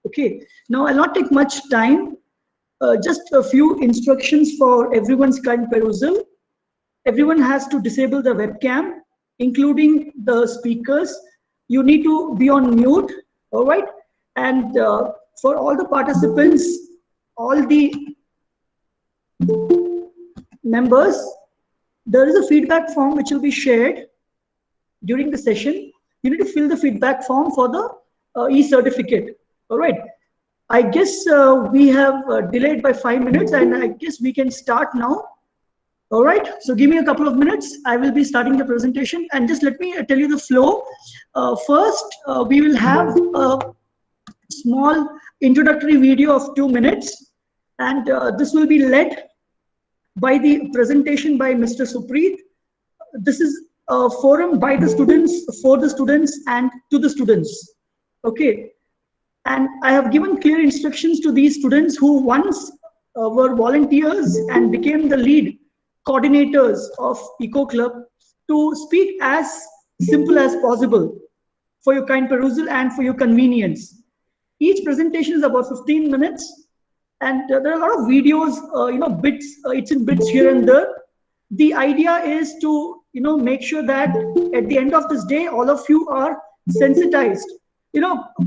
Okay, now I'll not take much time. Just a few instructions for everyone's kind perusal. Everyone has to disable the webcam, including the speakers. You need to be on mute, all right? And for all the participants, all the members, there is a feedback form which will be shared during the session. You need to fill the feedback form for the e-certificate, all right? I guess we have delayed by 5 minutes, and I guess we can start now. All right, so give me a couple of minutes. I will be starting the presentation, and just let me tell you the flow. First, we will have a small introductory video of 2 minutes, and this will be led by the presentation by Mr. Supreet. This is a forum by the students, for the students, and to the students. Okay, and I have given clear instructions to these students who once were volunteers and became the lead coordinators of Eco Club to speak as simple as possible for your kind perusal and for your convenience. Each presentation is about 15 minutes, and there are a lot of videos, bits, it's in bits here and there. The idea is to, make sure that at the end of this day, all of you are sensitized.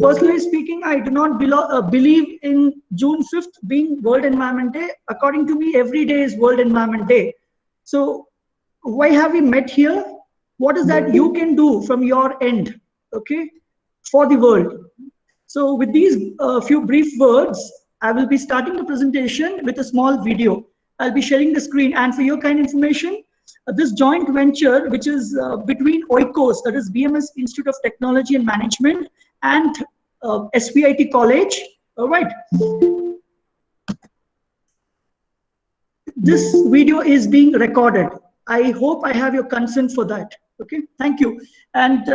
Personally speaking, I do not believe in June 5th being World Environment Day. According to me, every day is World Environment Day. So why have we met here? What is that you can do from your end, okay, for the world? So with these few brief words, I will be starting the presentation with a small video. I'll be sharing the screen, and for your kind information, this joint venture, which is between Oikos, that is BMS Institute of Technology and Management, and SVIT College, all right. This video is being recorded. I hope I have your consent for that. Okay, thank you. And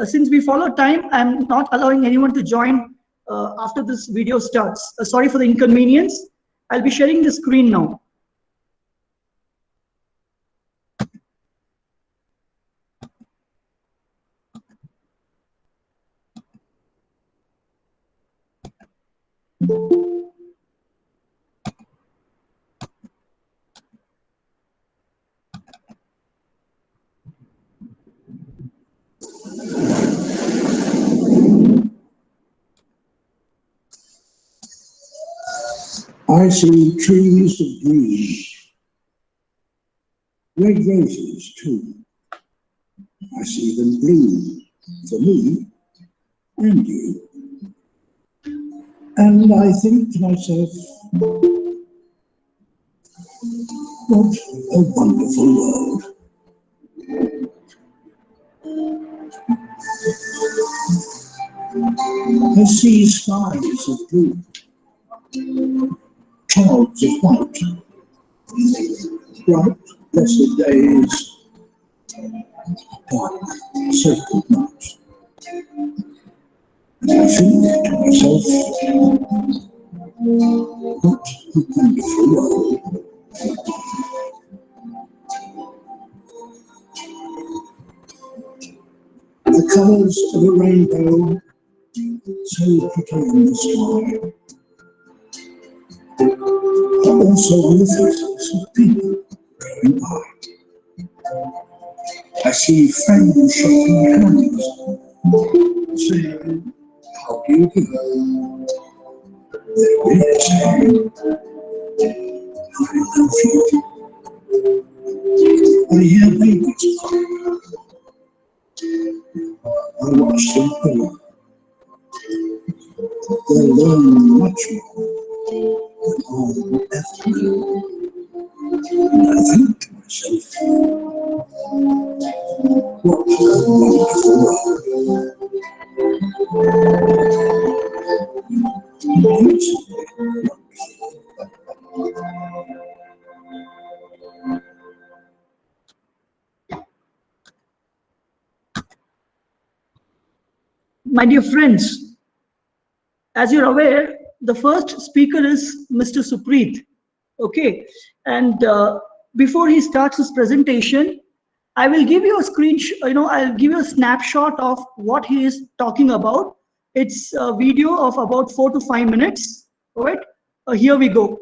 since we follow time, I'm not allowing anyone to join after this video starts. Sorry for the inconvenience. I'll be sharing the screen now. I see trees of green, red roses too. I see them bloom for me and you. And I think to myself, what a wonderful world. I see skies of blue, clouds of white, bright, blessed days, dark, sacred night. And I think to myself, what a wonderful world. The colours of a rainbow, so pretty in the sky, are also the faces of people going by. I see friends shaking hands, saying, how do you do? They're really saying, I love you. I hear babies crying. I watch them grow. They learn much more than all will ever know. And I think to myself, what a wonderful world. My dear friends, as you're aware, the first speaker is Mr. Supreet. Okay, and before he starts his presentation, I will give you a I'll give you a snapshot of what he is talking about. It's a video of about 4 to 5 minutes. All right, here we go.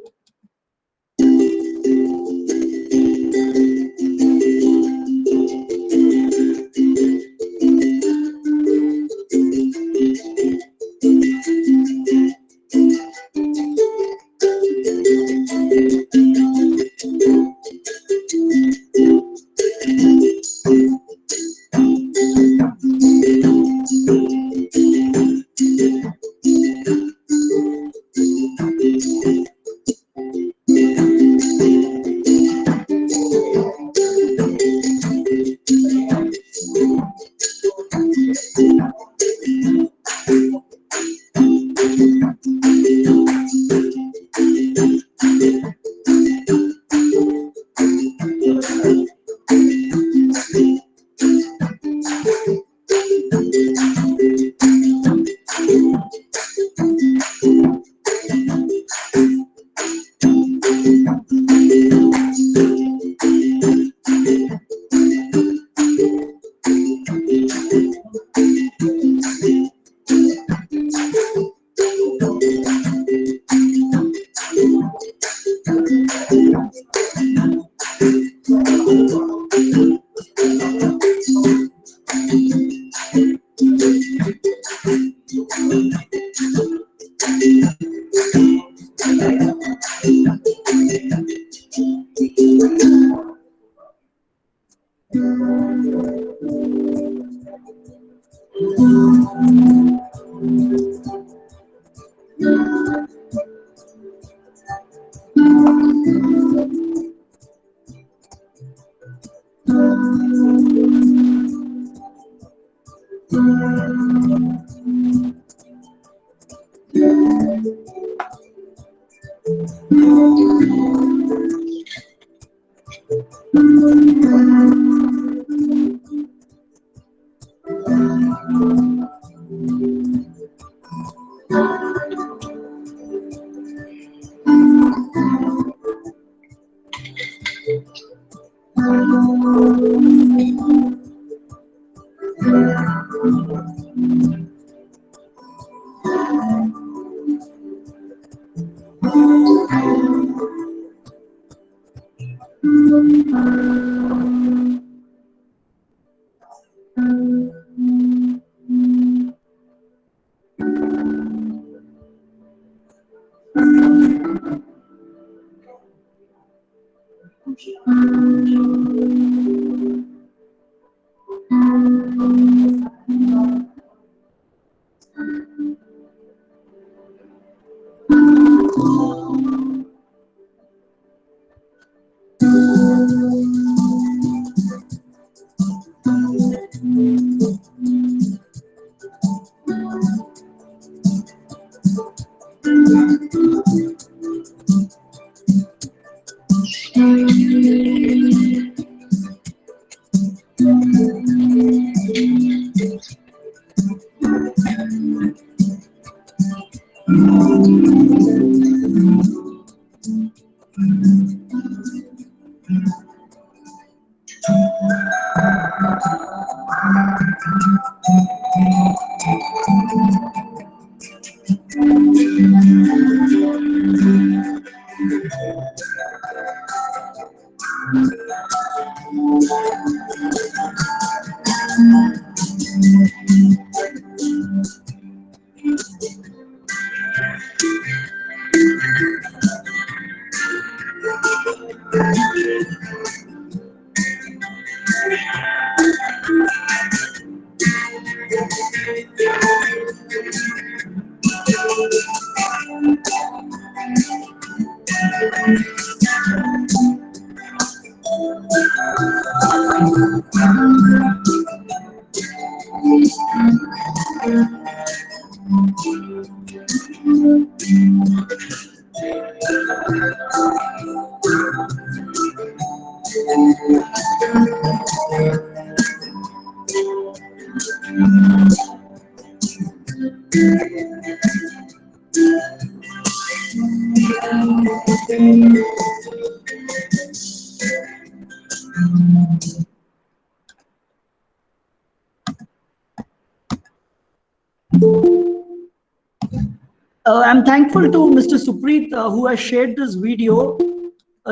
I'm thankful to Mr. Supreet who has shared this video.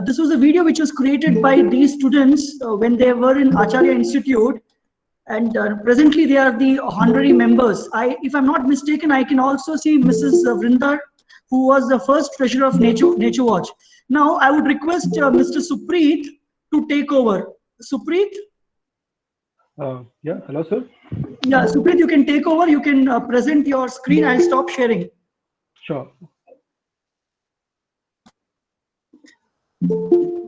This was a video which was created by these students when they were in Acharya Institute, and presently they are the honorary members. If I'm not mistaken, I can also see Mrs. Vrinda, who was the first treasurer of Nature Watch. Now, I would request Mr. Supreet to take over. Supreet? Yeah, hello, sir. Yeah, Supreet, you can take over. You can present your screen. I'll stop sharing. Sure.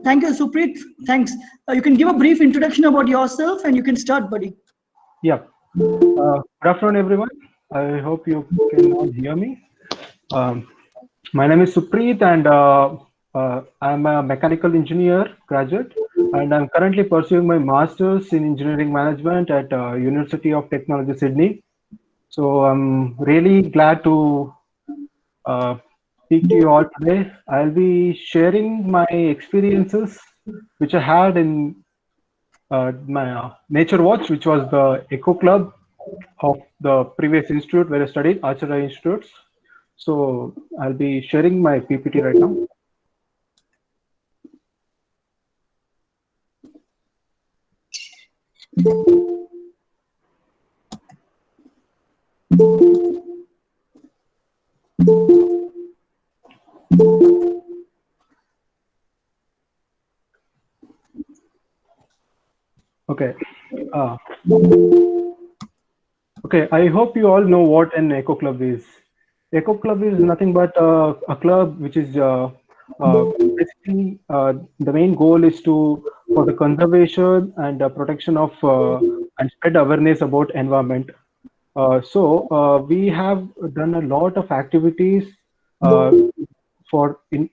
Thank you, Supreet. Thanks. You can give a brief introduction about yourself and you can start, buddy. Yeah. Good afternoon, everyone. I hope you can all hear me. My name is Supreet, and I'm a mechanical engineer graduate, and I'm currently pursuing my master's in engineering management at University of Technology, Sydney. So I'm really glad to speak to you all today. I'll be sharing my experiences, which I had in my Nature Watch, which was the Eco Club of the previous institute where I studied, Acharya Institutes. So I'll be sharing my PPT right now. Okay. Okay, I hope you all know what an Eco Club is. Eco Club is nothing but a club which is basically the main goal is for the conservation and protection of and spread awareness about environment. So we have done a lot of activities for in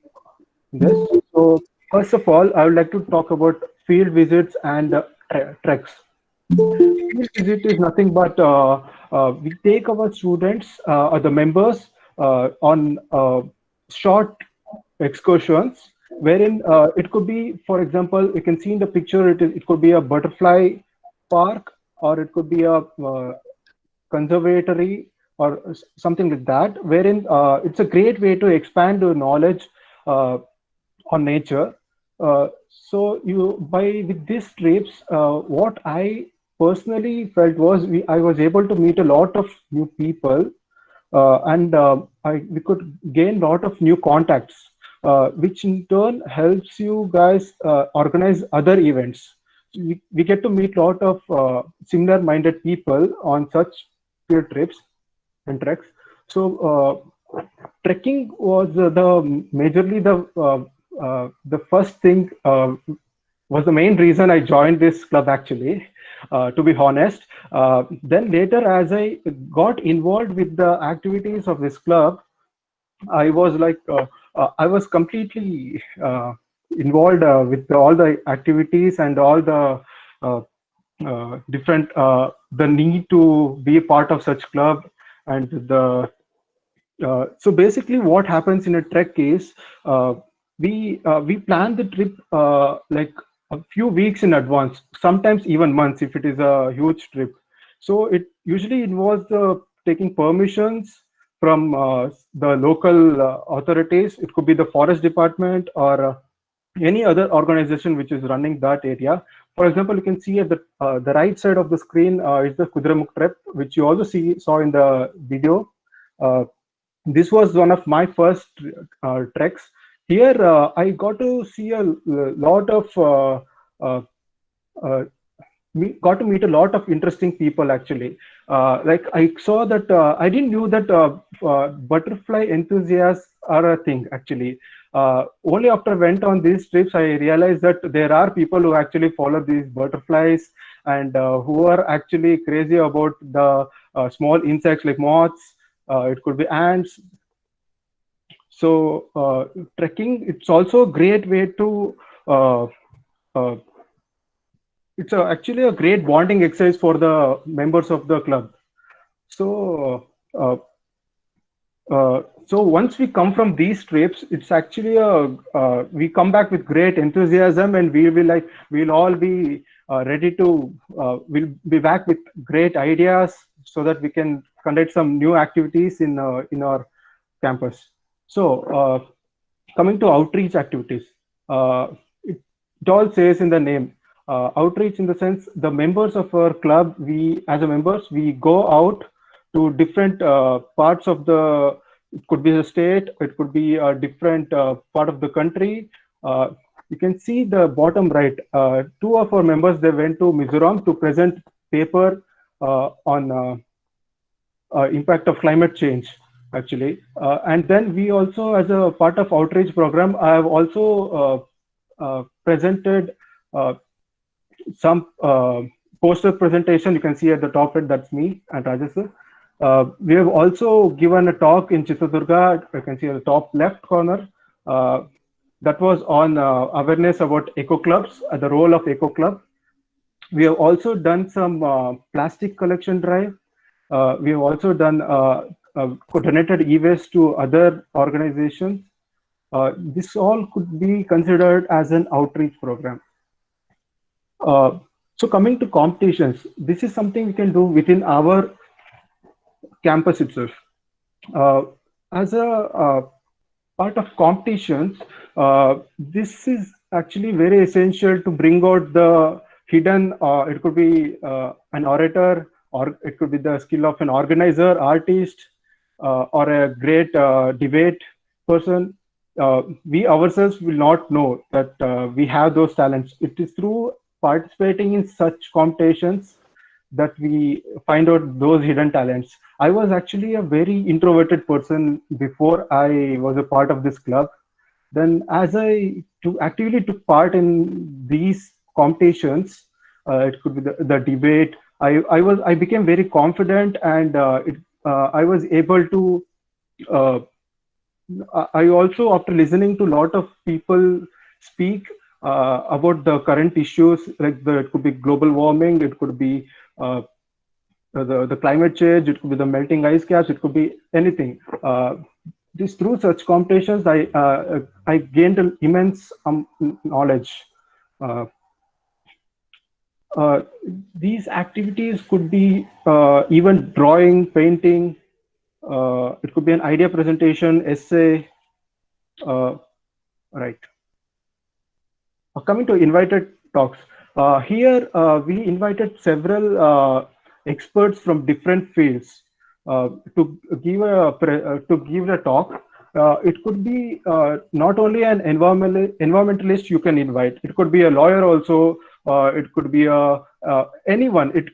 this. So first of all, I would like to talk about field visits and treks. Field visit is nothing but we take our students or the members on short excursions, wherein it could be, for example, you can see in the picture, it could be a butterfly park, or it could be a conservatory, or something like that, wherein it's a great way to expand your knowledge on nature. So with these trips, what I personally felt was I was able to meet a lot of new people, and we could gain a lot of new contacts, which in turn helps you guys organize other events. We get to meet a lot of similar-minded people on such field trips and treks. So trekking was majorly the first thing, was the main reason I joined this club, actually, to be honest. Then later, as I got involved with the activities of this club, I was like, I was completely involved with all the activities and all the different, the need to be a part of such club, and so basically what happens in a trek is we plan the trip like a few weeks in advance, sometimes even months if it is a huge trip. So it usually involves taking permissions from the local authorities. It could be the forest department, or any other organization which is running that area. For example, you can see at the right side of the screen is the Kudramukh trek, which you also saw in the video. This was one of my first treks. Here, I got to see a lot of uh, uh, got to meet a lot of interesting people, actually. Like I saw that I didn't knew that butterfly enthusiasts are a thing, actually. Only after I went on these trips, I realized that there are people who actually follow these butterflies, and who are actually crazy about the small insects like moths. It could be ants. So trekking, it's also a great way to uh, uh, it's actually a great bonding exercise for the members of the club. So so once we come from these trips, it's actually we come back with great enthusiasm, and we'll all be ready to we'll be back with great ideas so that we can conduct some new activities in our campus. So coming to outreach activities, it all says in the name. Outreach in the sense the members of our club, we as a members, we go out to different parts of the, it could be the state, it could be a different part of the country. You can see the bottom right, two of our members, they went to Mizoram to present paper on impact of climate change actually. And then we also, as a part of outreach program, I have also presented some poster presentation. You can see at the top right, that's me and Rajesh sir. We have also given a talk in Chitradurga. You can see at the top left corner. That was on awareness about eco clubs, the role of eco club. We have also done some plastic collection drive. We have also done donated e-waste to other organizations. This all could be considered as an outreach program. So coming to competitions, this is something we can do within our campus itself. As a part of competitions, this is actually very essential to bring out the hidden, it could be an orator, or it could be the skill of an organizer, artist, or a great debate person. We ourselves will not know that we have those talents. It is through participating in such competitions that we find out those hidden talents. I was actually a very introverted person before I was a part of this club. Then, as I actively took part in these competitions, it could be the debate. I became very confident, and I was able to. I also, after listening to a lot of people speak about the current issues, like it could be global warming, it could be the climate change, it could be the melting ice caps, it could be anything. This through such competitions, I gained an immense knowledge. These activities could be even drawing, painting. It could be an idea presentation, essay. Right. Coming to invited talks. Here we invited several experts from different fields to give a talk. It could be not only an environmentalist you can invite. It could be a lawyer also. It could be anyone. It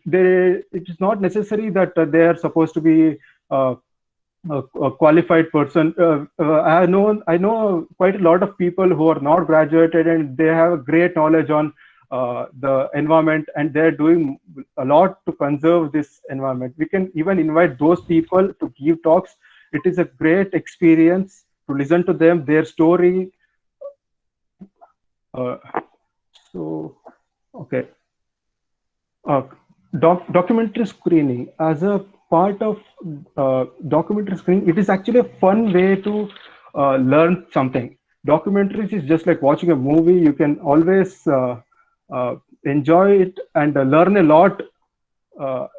is not necessary that they are supposed to be a qualified person. I know quite a lot of people who are not graduated and they have a great knowledge on the environment, and they're doing a lot to conserve this environment. We can even invite those people to give talks. It is a great experience to listen to them, their story. Okay. Documentary screening. As a part of documentary screening, it is actually a fun way to learn something. Documentaries is just like watching a movie. You can always enjoy it and learn a lot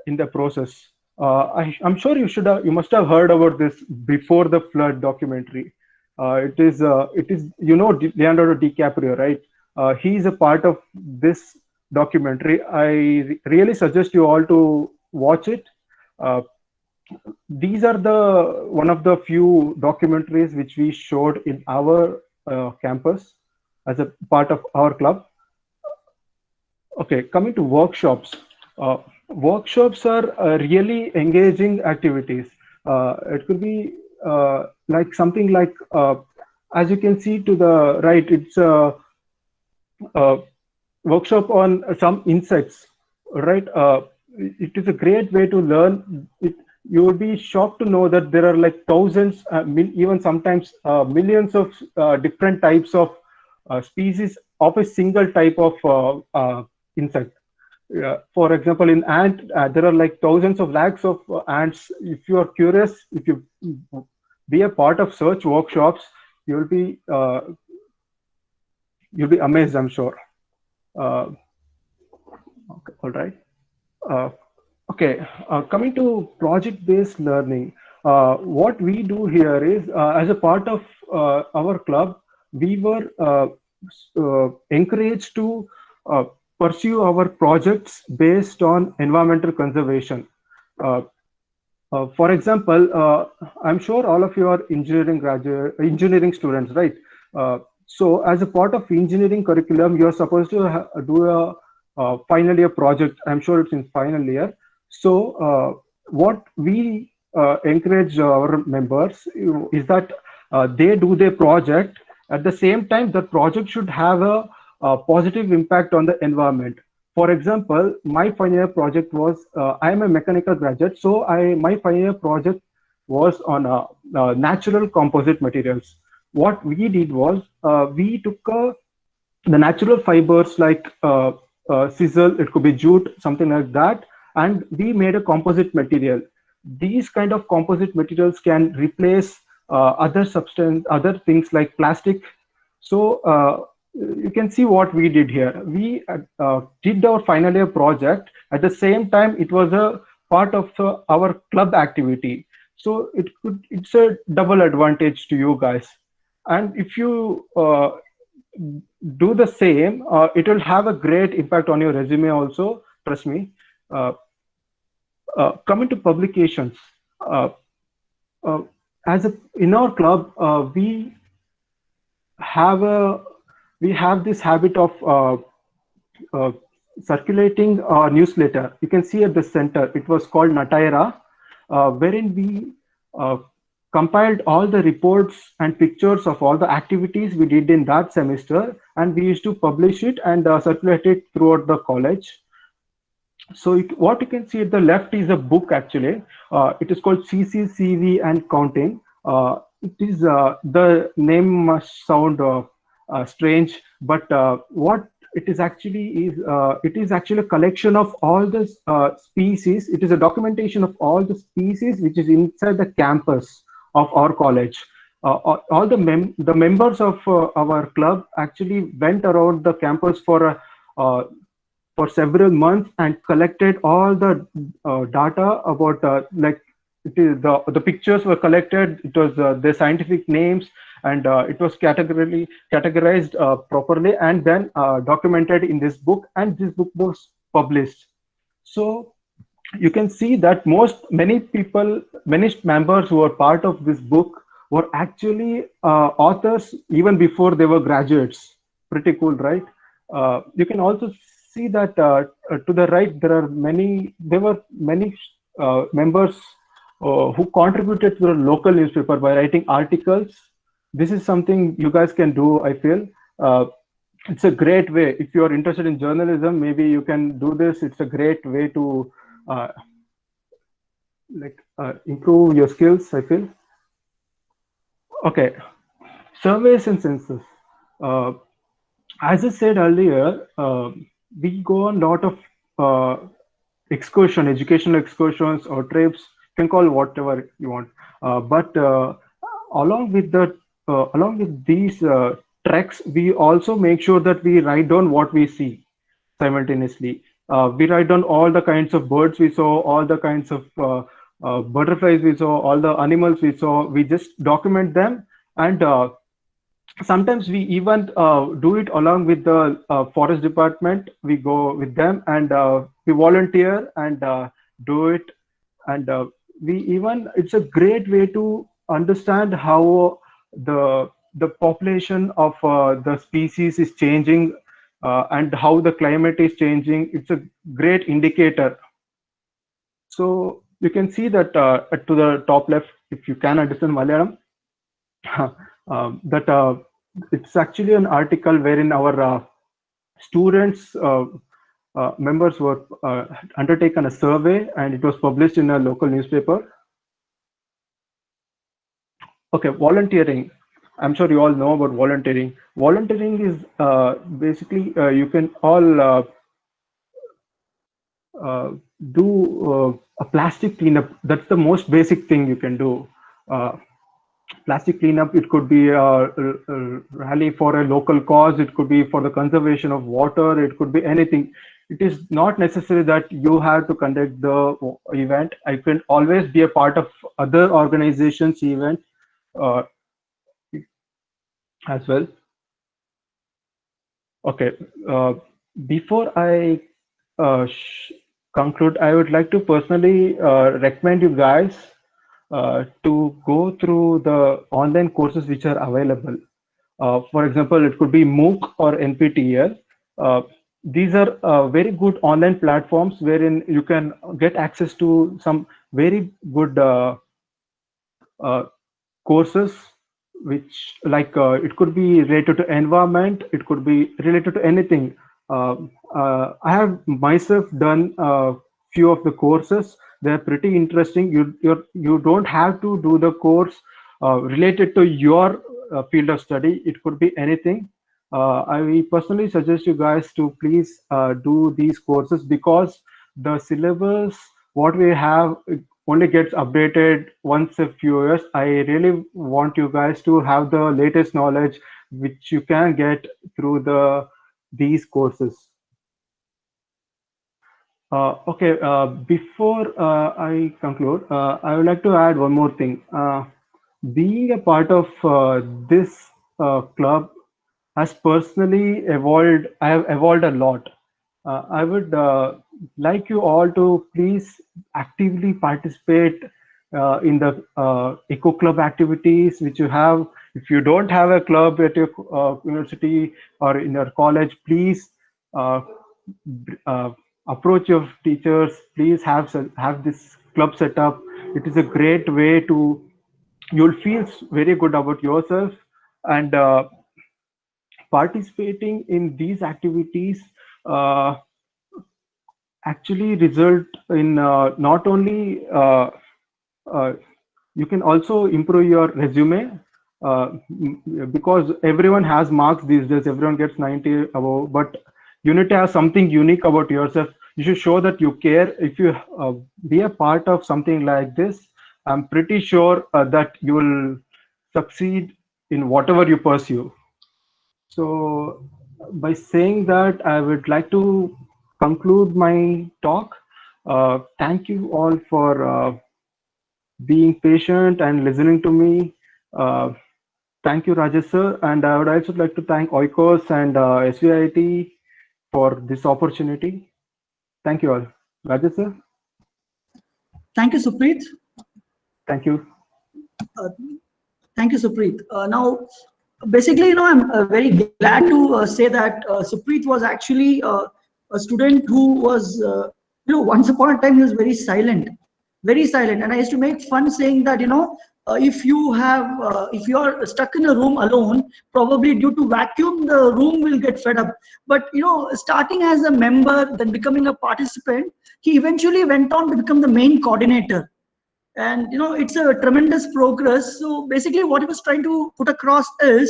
in the process. I'm sure you must have heard about this Before the Flood documentary. It is Leonardo DiCaprio, right? He's a part of this documentary. I really suggest you all to watch it. These are one of the few documentaries which we showed in our campus as a part of our club. Okay, coming to workshops. Workshops are really engaging activities. It could be like something like, as you can see to the right, it's a workshop on some insects, right? It is a great way to learn. You will be shocked to know that there are like thousands, even sometimes millions of different types of species of a single type of insect. For example, in ant, there are like thousands of lakhs of ants. If you are curious, if you be a part of such workshops, you'll be amazed, I'm sure. Okay, all right. Okay, coming to project-based learning. what we do here is, as a part of our club, we were encouraged to pursue our projects based on environmental conservation. Uh, for example, I'm sure all of you are engineering students, right? So as a part of engineering curriculum, you're supposed to do a final year project. I'm sure it's in final year. So what we encourage our members is that they do their project. At the same time, the project should have a positive impact on the environment. For example, my final year project was, I am a mechanical graduate, so my final year project was on natural composite materials. What we did was, we took the natural fibers like sisal, it could be jute, something like that, and we made a composite material. These kind of composite materials can replace other things like plastic. So you can see what we did here. We did our final year project. At the same time, it was a part of our club activity. So it's a double advantage to you guys. And if you do the same, it will have a great impact on your resume also, trust me. Coming to publications, uh, uh, in our club, we have this habit of uh, circulating a newsletter. You can see at the center, it was called Nataira, wherein we uh, compiled all the reports and pictures of all the activities we did in that semester, and we used to publish it and circulate it throughout the college. So what you can see at the left is a book actually. It is called CCCV and Counting. It is the name must sound strange, but what it is actually is, it is actually a collection of all the species. It is a documentation of all the species which is inside the campus of our college. All the members of our club actually went around the campus for several months and collected all the data about like it is the pictures were collected. It was the scientific names, and it was categorized properly and then documented in this book, and this book was published. So you can see that many members who are part of this book were actually authors even before they were graduates. Pretty cool, right? You can also see that to the right there were many members who contributed to the local newspaper by writing articles. This is something you guys can do, I feel. It's a great way. If you are interested in journalism, maybe you can do this. It's a great way to improve your skills, I feel. Okay, surveys and census. As I said earlier, we go on a lot of educational excursions or trips. You can call whatever you want. But along with these treks, we also make sure that we write down what we see simultaneously. We write down all the kinds of birds we saw, all the kinds of butterflies we saw, all the animals we saw. We just document them, and sometimes we even do it along with the forest department. We go with them and we volunteer and do it. And it's a great way to understand how the population of the species is changing and how the climate is changing. It's a great indicator. So you can see that to the top left, if you can understand Malayalam, that it's actually an article wherein our students members were undertaken a survey, and it was published in a local newspaper. Okay, volunteering. I'm sure you all know about volunteering. Volunteering is basically you can all do a plastic cleanup. That's the most basic thing you can do. Plastic cleanup, it could be a rally for a local cause, it could be for the conservation of water, it could be anything. it is not necessary that you have to conduct the event. I can always be a part of other organizations event uh, as well. Okay, before I conclude, I would like to personally recommend you guys to go through the online courses which are available. For example, it could be MOOC or NPTEL. Uh, these are very good online platforms wherein you can get access to some very good uh, courses, which like it could be related to environment, it could be related to anything. uh, I have myself done a few of the courses. They're pretty interesting. You don't have to do the course related to your field of study. It could be anything. I personally suggest you guys to please do these courses, because the syllabus what we have only gets updated once a few years. I really want you guys to have the latest knowledge which you can get through these courses. Okay, before I conclude, I would like to add one more thing. Being a part of this club has personally evolved. I have evolved a lot. I would like you all to please actively participate in the eco club activities which you have. If you don't have a club at your university or in your college, please uh, uh, approach your teachers. Please have this club set up. It is a great way to, you'll feel very good about yourself. And participating in these activities uh, actually result in not only you can also improve your resume, because everyone has marks these days. Everyone gets 90 above, but you need to have something unique about yourself. You should show that you care. If you be a part of something like this, I'm pretty sure that you will succeed in whatever you pursue. So, by saying that, I would like to conclude my talk. Thank you all for being patient and listening to me. Uh, Thank you, Rajesh sir. And I would also like to thank Oikos and SVIT for this opportunity. Thank you all. Rajesh sir, Thank you, Supreet. thank you. Uh, Thank you, Supreet. Now, basically, I'm very glad to say that Supreet was actually a student who was, once upon a time he was very silent. And I used to make fun saying that, if you are stuck in a room alone, probably due to vacuum, the room will get fed up. But, starting as a member, then becoming a participant, he eventually went on to become the main coordinator. And it's a tremendous progress. So basically what he was trying to put across is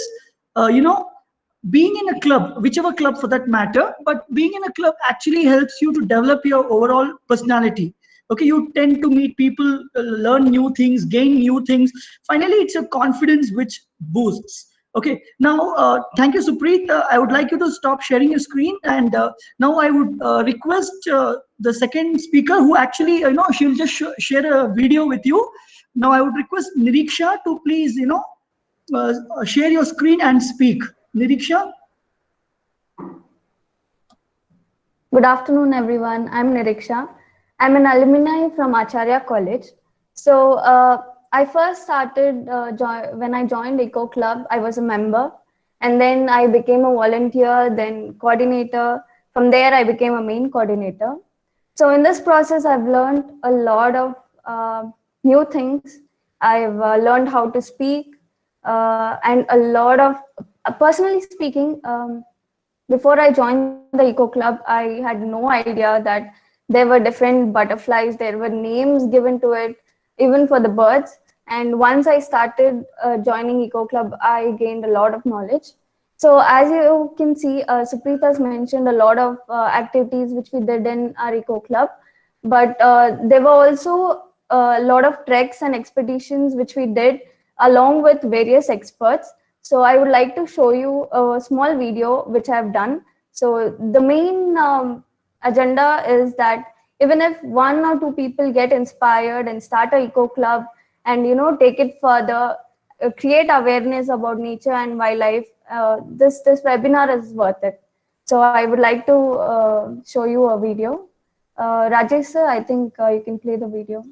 being in a club, whichever club for that matter, but being in a club actually helps you to develop your overall personality. Okay, you tend to meet people, learn new things, gain new things. Finally, it's a confidence which boosts. Okay, now thank you, Supreet. I would like you to stop sharing your screen, and now I would request the second speaker, who actually she'll just share a video with you. Now I would request Niriksha to please share your screen and speak. Niriksha. Good afternoon, everyone. I'm Niriksha. I'm an alumni from Acharya College. So I first started when I joined Eco Club. I was a member, and then I became a volunteer, then coordinator. From there, I became a main coordinator. So in this process, I've learned a lot of new things. I've learned how to speak, and a lot of, personally speaking, before I joined the Eco Club, I had no idea that there were different butterflies, there were names given to it, even for the birds. And once I started joining Eco Club, I gained a lot of knowledge. So as you can see, Supreet has mentioned a lot of activities which we did in our Eco Club, but there were also a lot of treks and expeditions which we did along with various experts. So I would like to show you a small video which I've done. So the main agenda is that even if 1 or 2 people get inspired and start a eco club and take it further, create awareness about nature and wildlife, this webinar is worth it. So I would like to show you a video. Rajesh sir, I think you can play the video.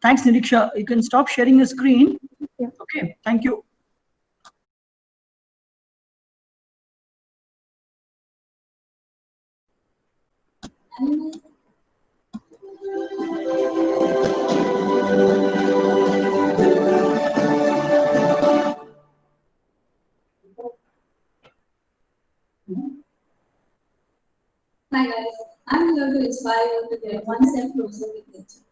Thanks, Niriksha. You can stop sharing your screen. Yeah. Okay, thank you. Hi guys, I'm here to inspire you to get one step closer with nature.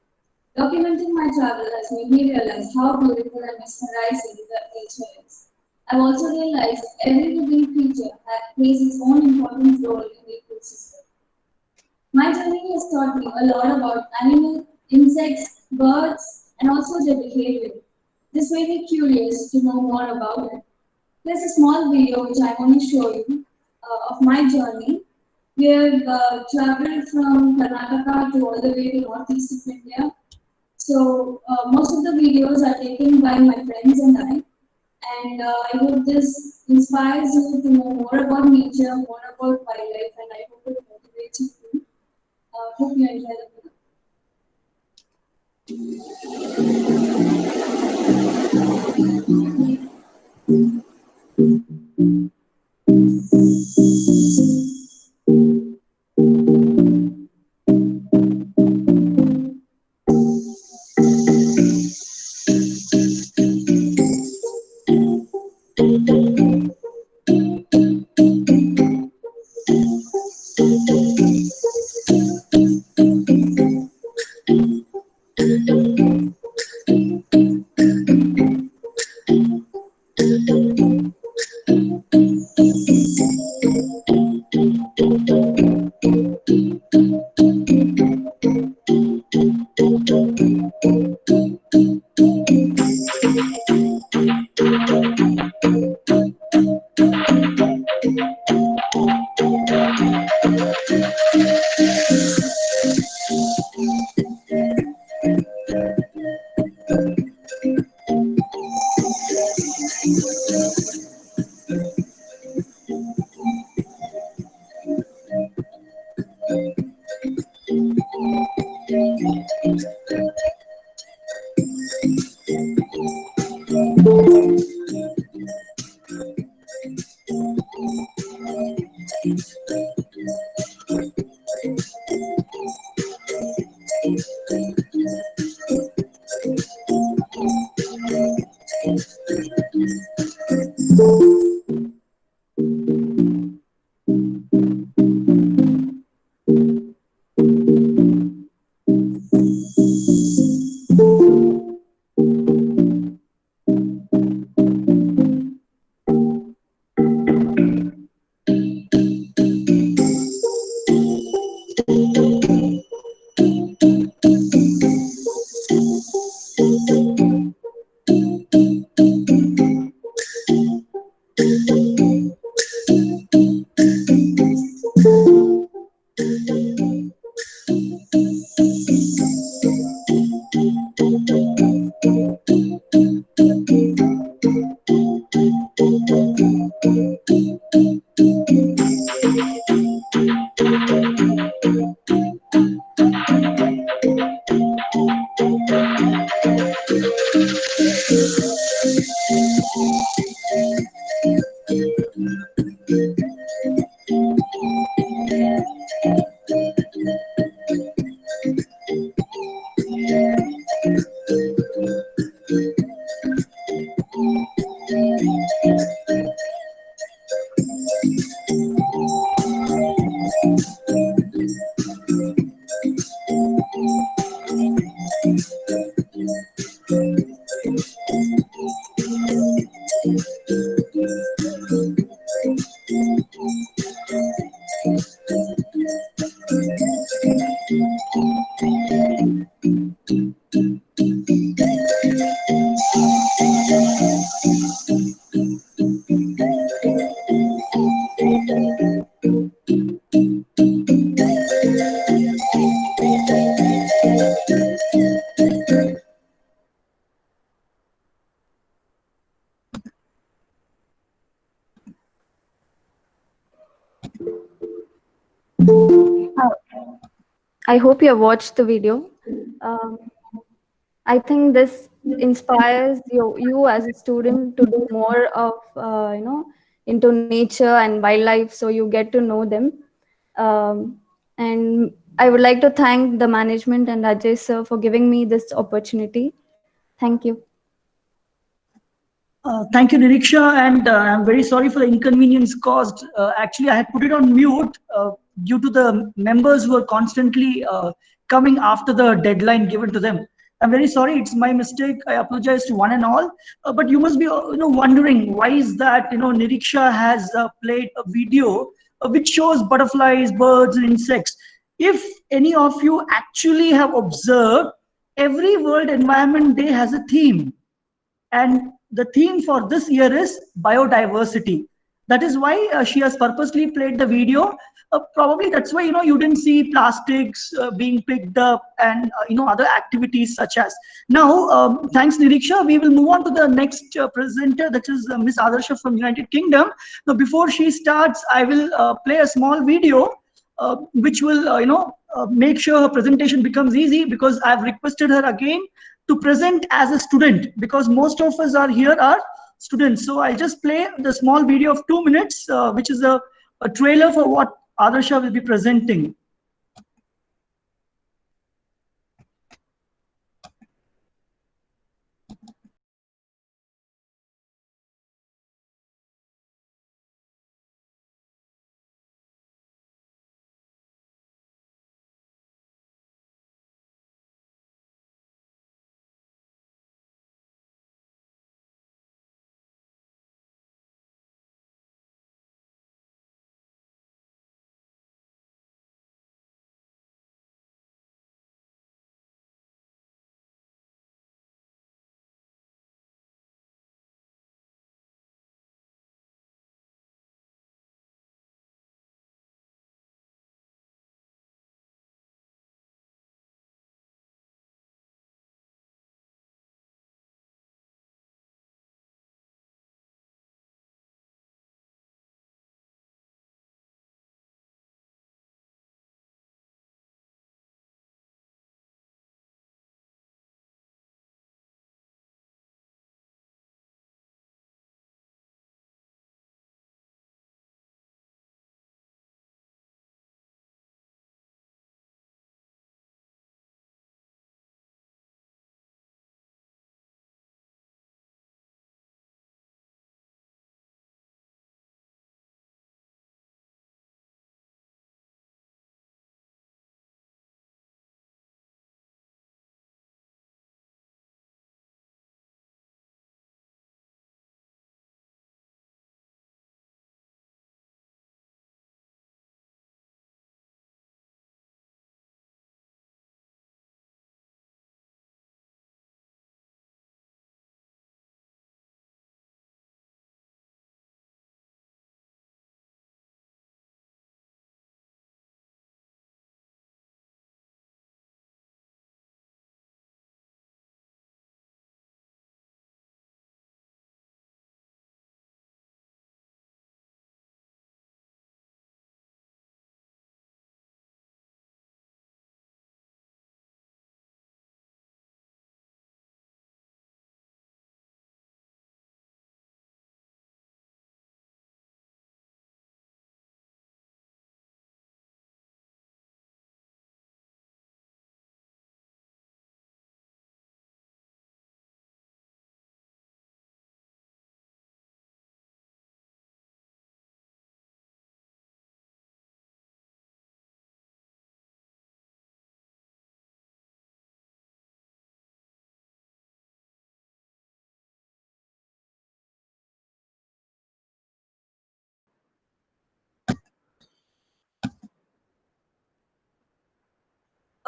Documenting my travel has made me realize how beautiful and mesmerizing the nature is. I've also realized every living creature plays its own important role in the ecosystem. My journey has taught me a lot about animals, insects, birds, and also their behavior. This made me curious to know more about it. Here's a small video which I want to show you of my journey. We have traveled from Karnataka to all the way to northeast of India. So most of the videos are taken by my friends and I. And I hope this inspires you to know more about nature, more about wildlife, and I hope it motivates you too. Hope you enjoy the video. I hope you have watched the video. Um, I think this inspires you as a student to do more of, into nature and wildlife, so you get to know them. And I would like to thank the management and Ajay sir for giving me this opportunity. Thank you. Thank you, Niriksha, and I'm very sorry for the inconvenience caused. Actually, I had put it on mute due to the members who are constantly coming after the deadline given to them. I'm very sorry. It's my mistake. I apologize to one and all. But you must be, wondering why is that? Niriksha has played a video which shows butterflies, birds, and insects. If any of you actually have observed, every World Environment Day has a theme, and the theme for this year is biodiversity. That is why she has purposely played the video. Probably that's why you didn't see plastics being picked up, and other activities such as. Now, thanks Niriksha, we will move on to the next presenter, that is Miss Adarsha from United Kingdom. Now, before she starts, I will play a small video which will make sure her presentation becomes easy, because I've requested her again to present as a student, because most of us are here are students. So I'll just play the small video of 2 minutes, which is a trailer for what Adarsha will be presenting.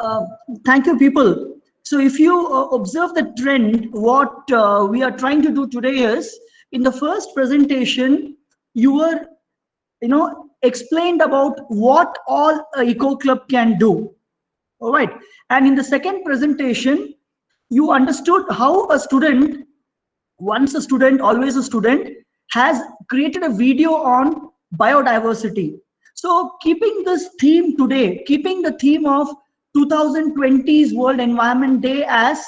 Uh, Thank you, people. So if you observe the trend, what we are trying to do today is, in the first presentation, you were, explained about what all a Eco Club can do. All right. And in the second presentation, you understood how a student, once a student, always a student, has created a video on biodiversity. So keeping this theme today, keeping the theme of 2020's World Environment Day as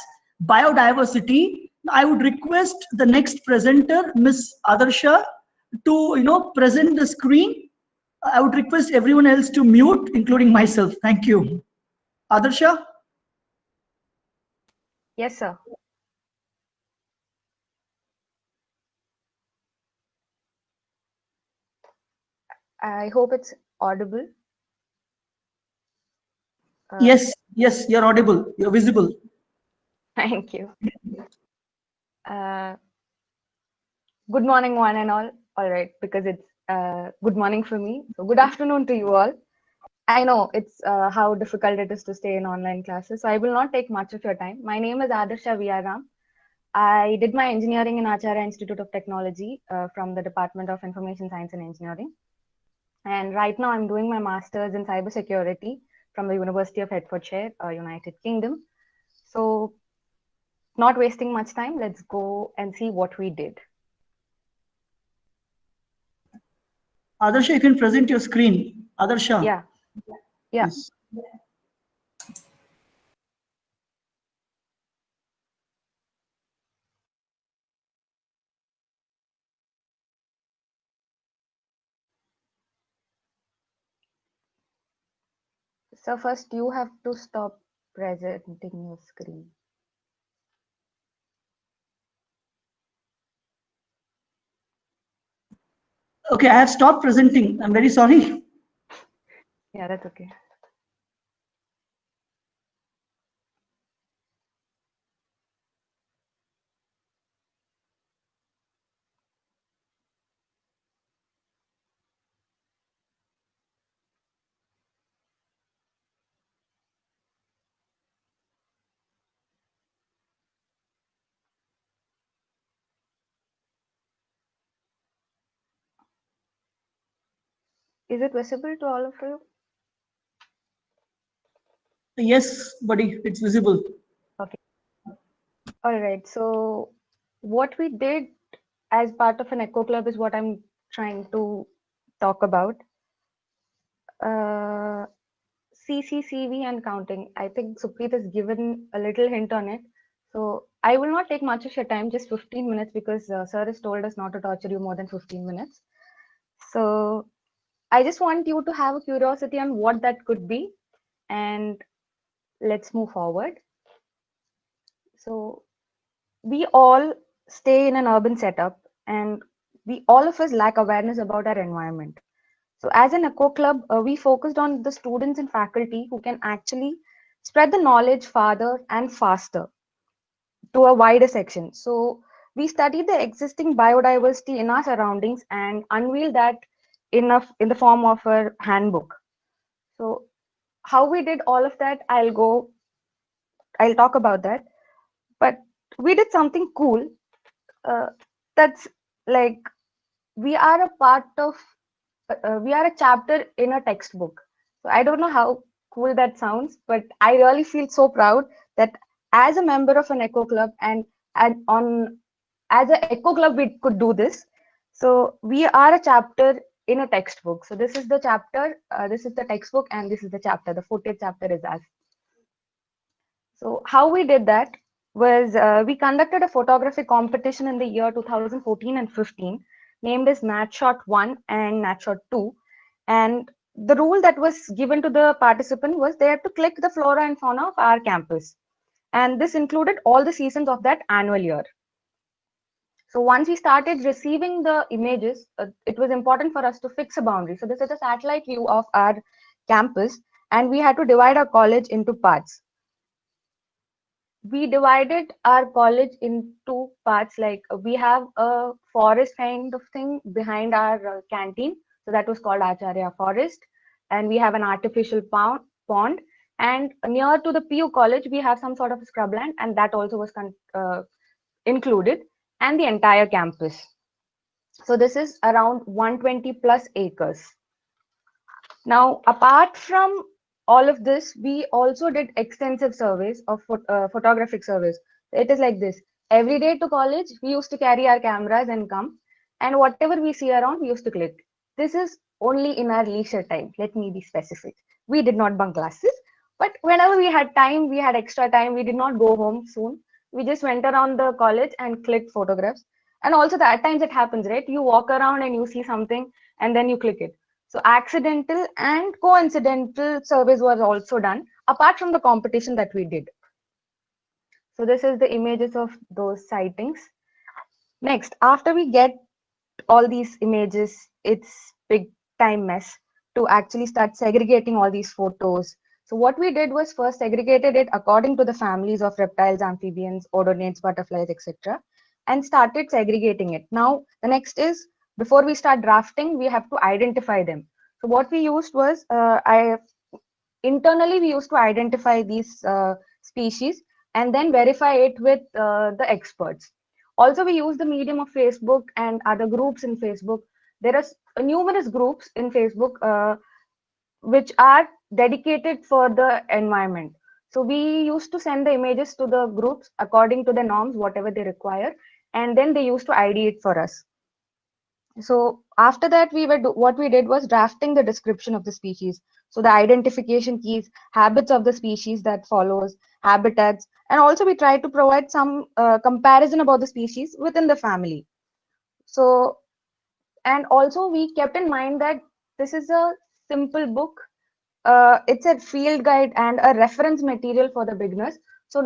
biodiversity, I would request the next presenter, Miss Adarsha, to present the screen. I would request everyone else to mute, including myself. Thank you. Adarsha? Yes, sir. I hope it's audible. Yes, yes, you're audible. You're visible. Thank you. Good morning, one and all. All right, because it's good morning for me. So good afternoon to you all. I know it's how difficult it is to stay in online classes, so I will not take much of your time. My name is Adarsha Viyaram. I did my engineering in Acharya Institute of Technology from the Department of Information Science and Engineering. And right now I'm doing my master's in cybersecurity from the University of Hertfordshire, United Kingdom. So not wasting much time, let's go and see what we did. Adarsha, you can present your screen. Adarsha. Yeah. Yeah. Yes. So first you have to stop presenting your screen. Okay, I have stopped presenting. I'm very sorry. Yeah, that's okay. Is it visible to all of you? Yes, buddy, it's visible. Okay. All right. So what we did as part of an Echo Club is what I'm trying to talk about. CCCV and counting. I think Supreet has given a little hint on it. So I will not take much of your time, just 15 minutes, because sir has told us not to torture you more than 15 minutes. So I just want you to have a curiosity on what that could be, and let's move forward. So we all stay in an urban setup, and we all of us lack awareness about our environment. So as an Echo Club, we focused on the students and faculty who can actually spread the knowledge farther and faster to a wider section. So we studied the existing biodiversity in our surroundings and unveiled that in the form of a handbook. So how we did all of that, I'll talk about that. But we did something cool. That's like we are a part of we are a chapter in a textbook. So I don't know how cool that sounds, but I really feel so proud that as a member of an Echo Club and on as an Echo Club we could do this. So we are a chapter in a textbook. So this is the chapter, this is the textbook, and this is the chapter. The 40th chapter is us. So how we did that was we conducted a photography competition in the year 2014 and 15 named as NatShot 1 and NatShot 2. And the rule that was given to the participant was they had to click the flora and fauna of our campus. And this included all the seasons of that annual year. So once we started receiving the images, it was important for us to fix a boundary. So this is a satellite view of our campus, and we had to divide our college into parts. We divided our college into parts, like we have a forest kind of thing behind our canteen, so that was called Acharya Forest, and we have an artificial pond, and near to the PU college we have some sort of scrubland, and that also was included, and the entire campus. So this is around 120 plus acres. Now, apart from all of this, we also did extensive surveys of photographic surveys. It is like this. Every day to college, we used to carry our cameras and come, and whatever we see around, we used to click. This is only in our leisure time. Let me be specific. We did not bunk classes, but whenever we had time, we had extra time. We did not go home soon. We just went around the college and clicked photographs. And also, at times it happens, right? You walk around and you see something, and then you click it. So accidental and coincidental surveys were also done apart from the competition that we did. So this is the images of those sightings. Next, after we get all these images, it's big time mess to actually start segregating all these photos. So what we did was first segregated it according to the families of reptiles, amphibians, odonats, butterflies, etc., and started segregating it. Now the next is, before we start drafting, we have to identify them. So what we used was, internally we used to identify these species and then verify it with the experts. Also, we use the medium of Facebook and other groups in Facebook. There are numerous groups in Facebook which are dedicated for the environment. So we used to send the images to the groups according to the norms, whatever they require, and then they used to ID it for us. So after that, what we did was drafting the description of the species. So the identification keys, habits of the species that follows, habitats, and also we tried to provide some comparison about the species within the family. So, and also we kept in mind that this is a simple book. It's a field guide and a reference material for the beginners. So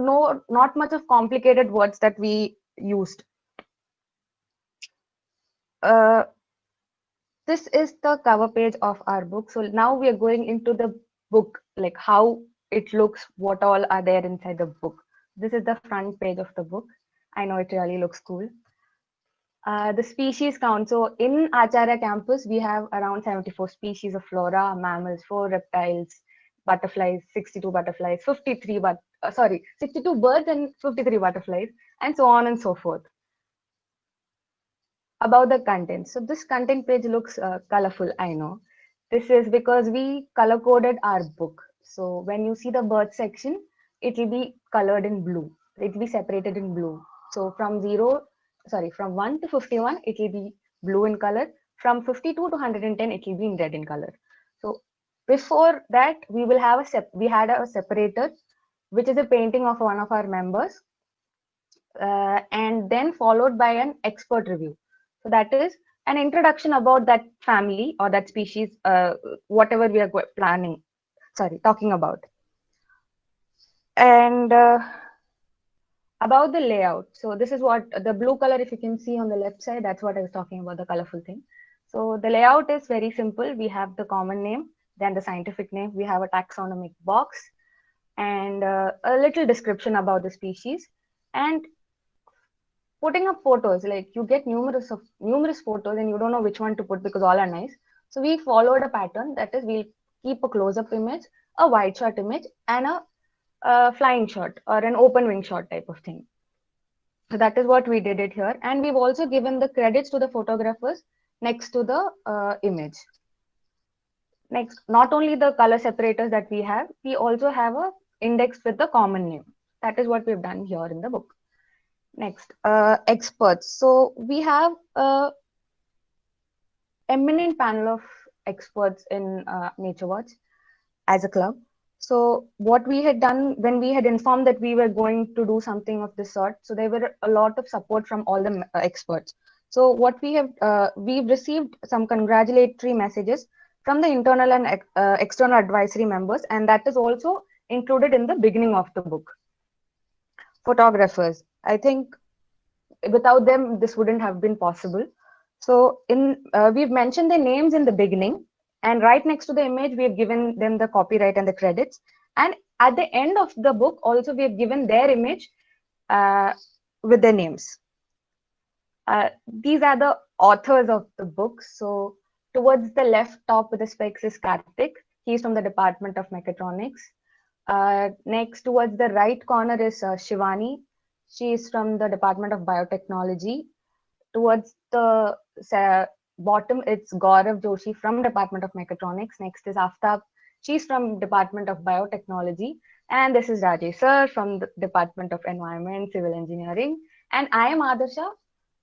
not much of complicated words that we used. This is the cover page of our book. So now we are going into the book, like how it looks, what all are there inside the book. This is the front page of the book. I know it really looks cool. The species count. So in Acharya campus, we have around 74 species of flora, mammals, 4 reptiles, butterflies, 62 butterflies, 62 birds and 53 butterflies, and so on and so forth. About the content. So this content page looks colorful, I know. This is because we color coded our book. So when you see the bird section, it will be colored in blue. It will be separated in blue. So from 1 to 51, it will be blue in color. From 52 to 110, it will be in red in color. So before that, we had a separator, which is a painting of one of our members, and then followed by an expert review. So that is an introduction about that family or that species, whatever we are talking about. And about the layout. So this is what the blue color, if you can see on the left side, that's what I was talking about, the colorful thing. So the layout is very simple. We have the common name, then the scientific name. We have a taxonomic box and a little description about the species, and putting up photos. Like you get numerous photos and you don't know which one to put because all are nice. So we followed a pattern, that is, we'll keep a close-up image, a wide shot image, and a flying shot or an open wing shot type of thing. So that is what we did it here, and we've also given the credits to the photographers next to the image. Next, not only the color separators that we have, we also have a index with the common name. That is what we've done here in the book. Next, experts. So we have a eminent panel of experts in Nature Watch as a club. So what we had done when we had informed that we were going to do something of this sort, so there were a lot of support from all the experts. So what we have, we've received some congratulatory messages from the internal and external advisory members, and that is also included in the beginning of the book. Photographers. I think without them, this wouldn't have been possible. So we've mentioned their names in the beginning, and right next to the image, we have given them the copyright and the credits. And at the end of the book, also, we have given their image with their names. These are the authors of the book. So towards the left top with the specs is Karthik. He's from the Department of Mechatronics. Next, towards the right corner is Shivani. She is from the Department of Biotechnology. Towards the bottom, it's Gaurav Joshi from Department of Mechatronics. Next is Aftab. She's from Department of Biotechnology. And this is Rajesh sir from the Department of Environment, Civil Engineering. And I am Adarsha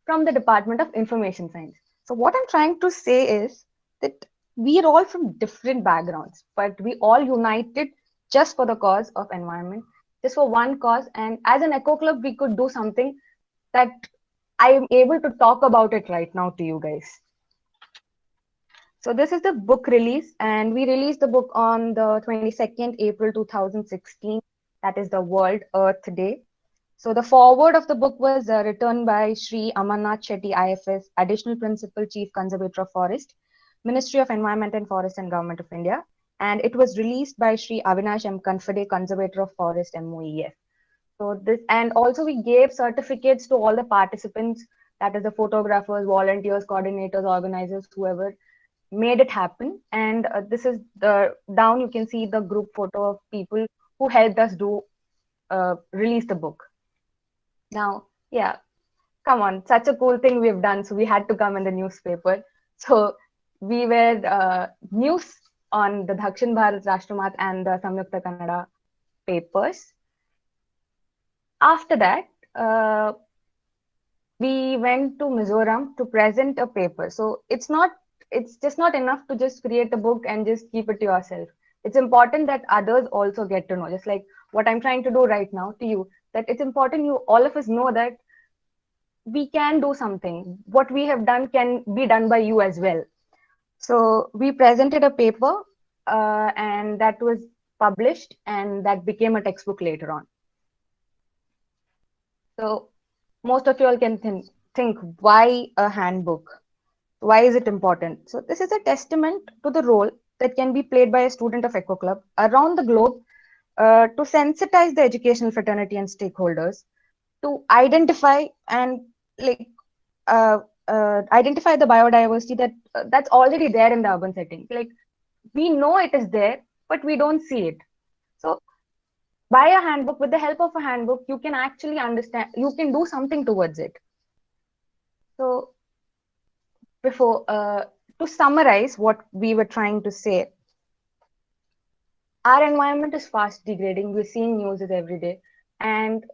from the Department of Information Science. So what I'm trying to say is that We are all from different backgrounds, but we all united just for the cause of environment, just for one cause. And as an eco club, we could do something that I am able to talk about it right now to you guys. So this is the book release, and we released the book on the 22nd April 2016. That is the World Earth Day. So the foreword of the book was written by Sri Amarnath Shetty, IFS, Additional Principal Chief Conservator of Forest, Ministry of Environment and Forest and Government of India. And it was released by Sri Avinash M. Kanfade, Conservator of Forest, MOEF. So this, and also we gave certificates to all the participants, that is the photographers, volunteers, coordinators, organizers, whoever made it happen. And this is the down, you can see the group photo of people who helped us do release the book. Now, yeah, come on, such a cool thing we've done. So we had to come in the newspaper. So we were news on the Dakshin Bharat Rashtramat and the Samyukta Kannada papers. After that, we went to Mizoram to present a paper. So it's just not enough to just create a book and just keep it to yourself. It's important that others also get to know, just like what I'm trying to do right now to you, that it's important you all of us know that we can do something. What we have done can be done by you as well. So we presented a paper and that was published, and that became a textbook later on. So most of you all can think why a handbook? Why is it important? So this is a testament to the role that can be played by a student of Eco Club around the globe to sensitize the educational fraternity and stakeholders to identify and identify the biodiversity that's already there in the urban setting. Like, we know it is there, but we don't see it. So by a handbook, with the help of a handbook, you can actually understand, you can do something towards it. So before, to summarize what we were trying to say, our environment is fast degrading. We're seeing news every day, and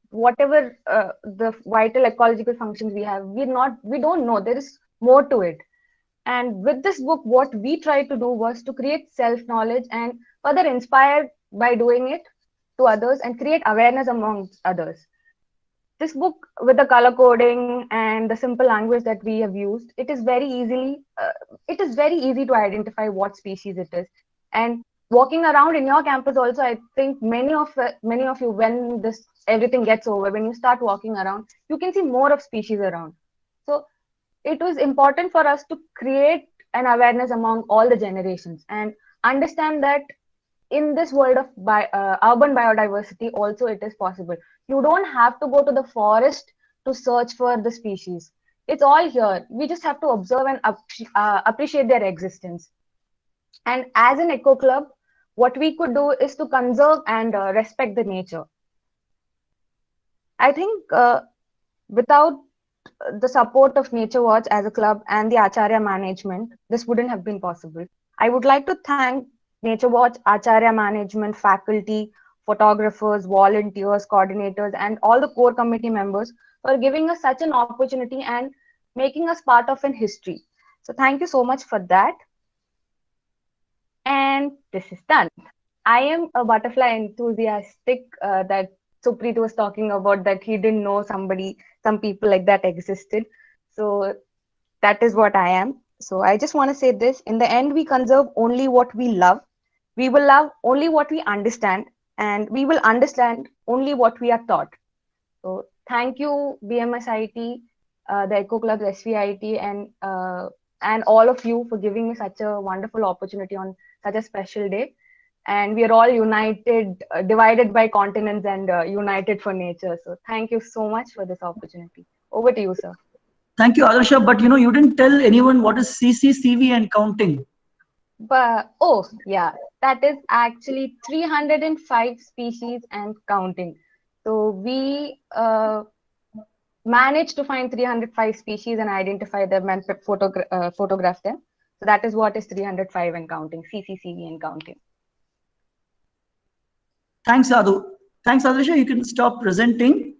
whatever the vital ecological functions we have, we don't know. There is more to it. And with this book, what we tried to do was to create self-knowledge and further inspire by doing it to others and create awareness amongst others. This book, with the color coding and the simple language that we have used, it is very easy to identify what species it is. And walking around in your campus also, I think many of you, when this everything gets over, when you start walking around, you can see more of species around. So it was important for us to create an awareness among all the generations and understand that in this world of urban biodiversity also it is possible. You don't have to go to the forest to search for the species. It's all here. We just have to observe and appreciate their existence. And as an eco club, what we could do is to conserve and respect the nature. I think without the support of Nature Watch as a club and the Acharya management, this wouldn't have been possible. I would like to thank Nature Watch, Acharya management, faculty, photographers, volunteers, coordinators, and all the core committee members for giving us such an opportunity and making us part of an history. So thank you so much for that. And this is done. I am a butterfly enthusiastic that Supreet was talking about, that he didn't know some people like that existed. So that is what I am. So I just want to say this: in the end, we conserve only what we love. We will love only what we understand, and we will understand only what we are taught. So thank you, BMSIT, the Eco Club, SVIT, and all of you for giving me such a wonderful opportunity on such a special day. And we are all united, divided by continents, and united for nature. So thank you so much for this opportunity. Over to you, sir. Thank you, Adarsha. But you didn't tell anyone what is CCCV and counting. But oh yeah, that is actually 305 species and counting. So we managed to find 305 species and identify them and photograph them. So that is what is 305 and counting, CCCV and counting. Thanks, Adu. Thanks, Adarsha. You can stop presenting.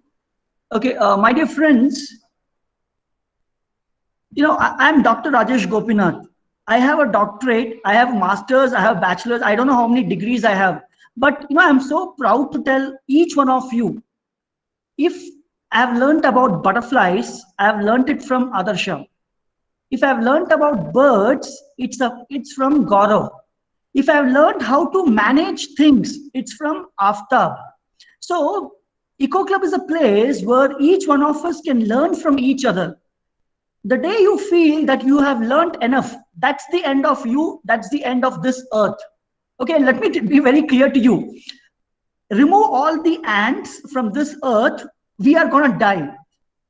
Okay, my dear friends, I'm Dr. Rajesh Gopinath. I have a doctorate, I have masters, I have bachelors, I don't know how many degrees I have. But I'm so proud to tell each one of you, if I've learned about butterflies, I've learned it from Adarsha. If I've learned about birds, it's from Gaurav. If I've learned how to manage things, it's from Aftab. So Eco Club is a place where each one of us can learn from each other. The day you feel that you have learned enough, that's the end of you, that's the end of this earth. Okay, let me be very clear to you. Remove all the ants from this earth, we are going to die.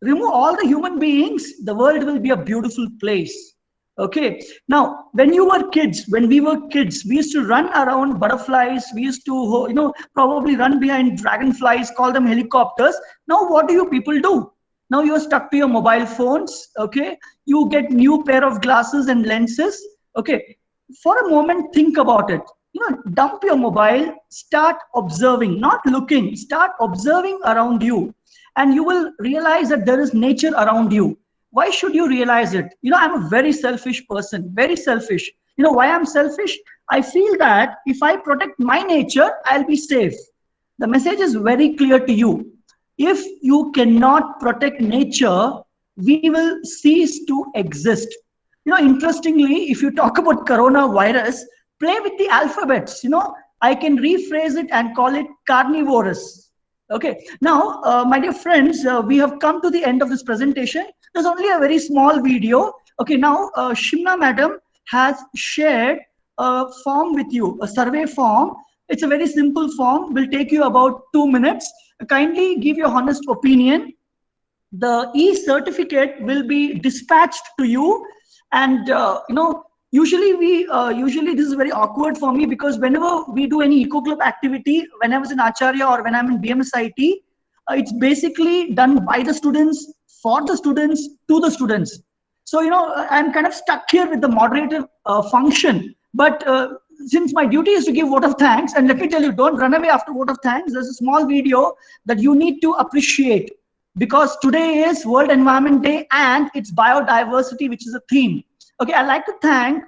Remove all the human beings, the world will be a beautiful place. Okay, now when you were kids, when we were kids, we used to run around butterflies, we used to probably run behind dragonflies, call them helicopters. Now what do you people do? Now you're stuck to your mobile phones. Okay, you get new pair of glasses and lenses. Okay, for a moment think about it. Dump your mobile, start observing, not looking, start observing around you, and you will realize that there is nature around you. Why should you realize it? I'm a very selfish person, very selfish. Why I'm selfish? I feel that if I protect my nature, I'll be safe. The message is very clear to you. If you cannot protect nature, we will cease to exist. Interestingly, if you talk about coronavirus, play with the alphabets. I can rephrase it and call it carnivorous. Okay, now my dear friends, we have come to the end of this presentation. There's only a very small video. Okay, now Shimna madam has shared a form with you, a survey form. It's a very simple form, will take you about 2 minutes. Kindly give your honest opinion. The e-certificate will be dispatched to you, and usually this is very awkward for me, because whenever we do any Eco Club activity, when I was in Acharya or when I'm in BMSIT, it's basically done by the students, for the students, to the students. So I'm kind of stuck here with the moderator function, but since my duty is to give vote of thanks, and let me tell you, don't run away after vote of thanks. There's a small video that you need to appreciate, because today is World Environment Day and it's biodiversity, which is a theme. Okay, I'd like to thank,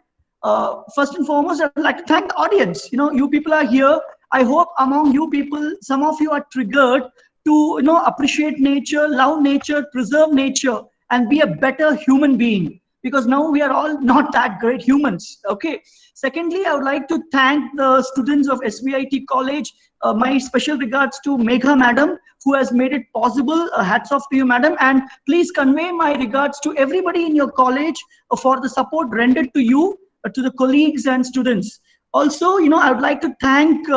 first and foremost, I'd like to thank the audience. You people are here. I hope among you people, some of you are triggered to appreciate nature, love nature, preserve nature, and be a better human being, because now we are all not that great humans. Okay. Secondly, I would like to thank the students of SVIT College. My special regards to Megha madam, who has made it possible. Hats off to you, madam. And please convey my regards to everybody in your college for the support rendered to you, to the colleagues and students. Also, I would like to thank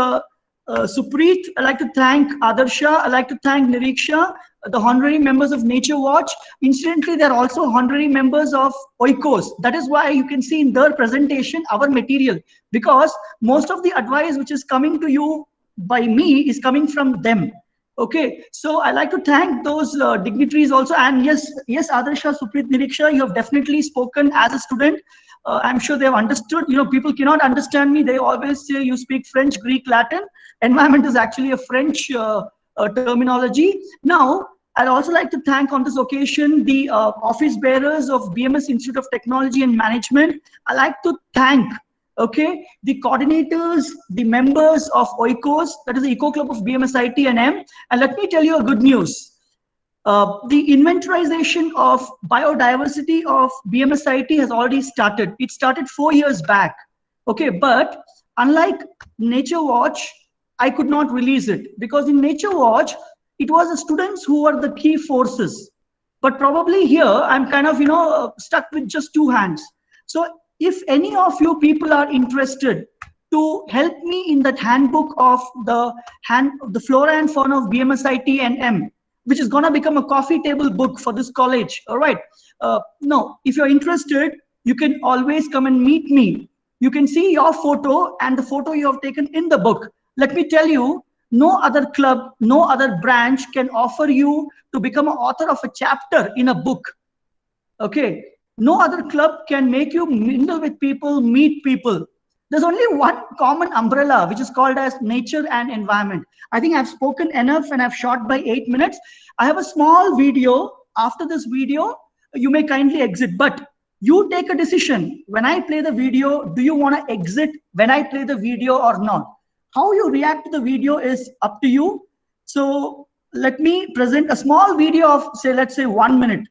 Supreet. I'd like to thank Adarsha. I'd like to thank Niriksha, the honorary members of Nature Watch. Incidentally, they're also honorary members of Oikos. That is why you can see in their presentation our material, because most of the advice which is coming to you by me is coming from them. Okay, so I like to thank those dignitaries also. And yes, Adarsha, Supreet, Niriksha, you have definitely spoken as a student. I'm sure they have understood. People cannot understand me. They always say you speak French, Greek, Latin. Environment is actually a French terminology. Now, I'd also like to thank on this occasion the office bearers of BMS Institute of Technology and Management. I'd like to thank, okay, the coordinators, the members of Oikos, that is the Eco Club of BMSIT and M. And let me tell you a good news. The inventorization of biodiversity of BMSIT has already started. It started 4 years back. Okay, but unlike Nature Watch, I could not release it, because in Nature Watch, it was the students who were the key forces. But probably here, I'm kind of, stuck with just 2 hands. So if any of you people are interested to help me in that handbook of the flora and fauna of BMSIT and M, which is going to become a coffee table book for this college. All right. No, if you're interested, you can always come and meet me. You can see your photo and the photo you have taken in the book. Let me tell you, no other club, no other branch can offer you to become an author of a chapter in a book. Okay. No other club can make you mingle with people, meet people. There's only one common umbrella, which is called as nature and environment. I think I've spoken enough and I've shot by 8 minutes. I have a small video. After this video, you may kindly exit. But You take a decision. When I play the video, do you want to exit when I play the video or not? How you react to the video is up to you. So let me present a small video of, say, let's say 1 minute.